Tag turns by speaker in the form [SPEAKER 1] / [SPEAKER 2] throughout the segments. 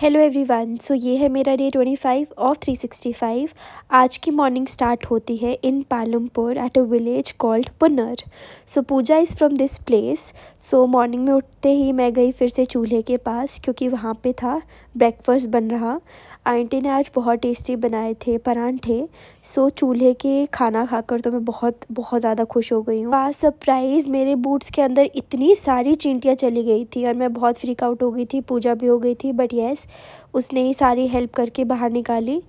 [SPEAKER 1] Hello everyone. सो ये है मेरा डे 25 ऑफ 365। आज की मॉर्निंग स्टार्ट होती है in Palampur at a village called Punnar. So Pooja is from this place. So morning में उठते ही मैं गई फिर से चूल्हे के पास क्योंकि वहाँ पे था ब्रेकफास्ट बन रहा। आंटी ने आज बहुत टेस्टी बनाए थे परांठे। सो चूल्हे के खाना खाकर तो मैं बहुत बहुत ज़्यादा खुश हो गई हूँ। आज सरप्राइज़ मेरे बूट्स के अंदर इतनी सारी चींटियाँ चली गई थी और मैं बहुत फ्रीक आउट हो गई थी। पूजा भी हो गई थी बट येस, उसने ही सारी हेल्प करके बाहर निकाली।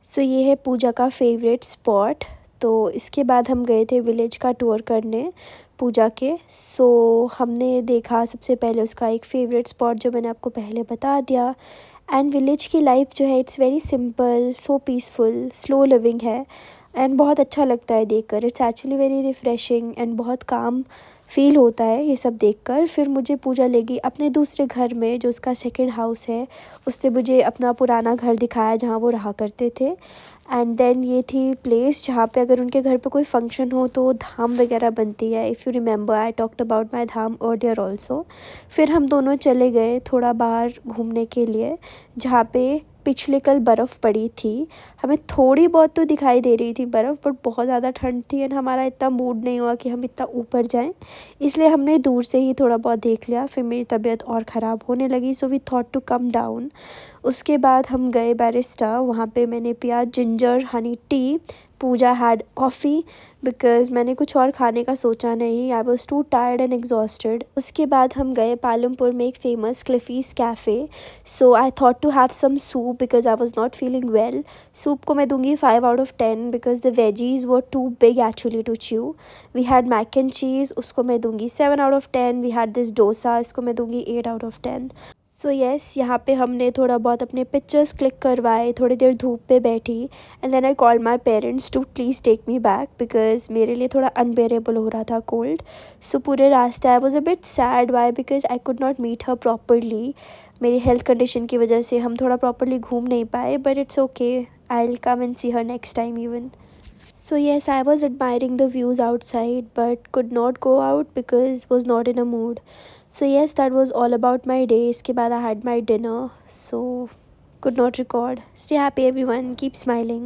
[SPEAKER 1] सो ये है पूजा का फेवरेट स्पॉट। तो इसके बाद हम गए थे विलेज का टूर करने पूजा के। सो हमने देखा सबसे पहले उसका एक फ़ेवरेट स्पॉट जो मैंने आपको पहले बता दिया। एंड विलेज की लाइफ जो है it's very simple, so peaceful, slow living है एंड बहुत अच्छा लगता है देखकर। It's actually very refreshing and बहुत काम फ़ील होता है ये सब देखकर। फिर मुझे पूजा ले गई अपने दूसरे घर में जो उसका सेकंड हाउस है। उसने मुझे अपना पुराना घर दिखाया जहाँ वो रहा करते थे। एंड देन ये थी प्लेस जहाँ पे अगर उनके घर पे कोई फंक्शन हो तो धाम वगैरह बनती है। If you remember I talked about my Dham earlier also. फिर हम दोनों चले गए थोड़ा बाहर घूमने के लिए जहाँ पे पिछले कल बर्फ़ पड़ी थी। हमें थोड़ी बहुत तो दिखाई दे रही थी बर्फ़ बट बहुत ज़्यादा ठंड थी एंड हमारा इतना मूड नहीं हुआ कि हम इतना ऊपर जाएं, इसलिए हमने दूर से ही थोड़ा बहुत देख लिया। फिर मेरी तबीयत और ख़राब होने लगी so we thought to come down. उसके बाद हम गए बैरिस्टा, वहाँ पे मैंने पिया ginger honey tea. Pooja had coffee because मैंने कुछ और खाने का सोचा नहीं। I was too tired and exhausted. उसके बाद हम गए पालमपुर में एक famous Cliffy's cafe. So I thought to have some soup because I was not feeling well. Soup को मैं दूंगी 5 out of 10 because the veggies were too big actually to chew. We had mac and cheese, उसको मैं दूंगी 7 out of 10। We had this dosa, इसको मैं दूंगी 8 out of 10। So yes, यहाँ पे हमने थोड़ा बहुत अपने पिक्चर्स क्लिक करवाए, थोड़ी देर धूप पे बैठी and then I called my parents to please take me back because मेरे लिए थोड़ा अनबेरेबल हो रहा था कोल्ड। सो पूरे रास्ते I was a bit sad. Why? Because I could not meet her properly. मेरी हेल्थ कंडीशन की वजह से हम थोड़ा प्रॉपरली घूम नहीं पाए but it's okay, I will come and see her next time even. So yes, I was admiring the views outside but could not go out because was not in a mood. So yes, that was all about my day. इसके बाद I had my dinner, so could not record. Stay happy everyone, keep smiling.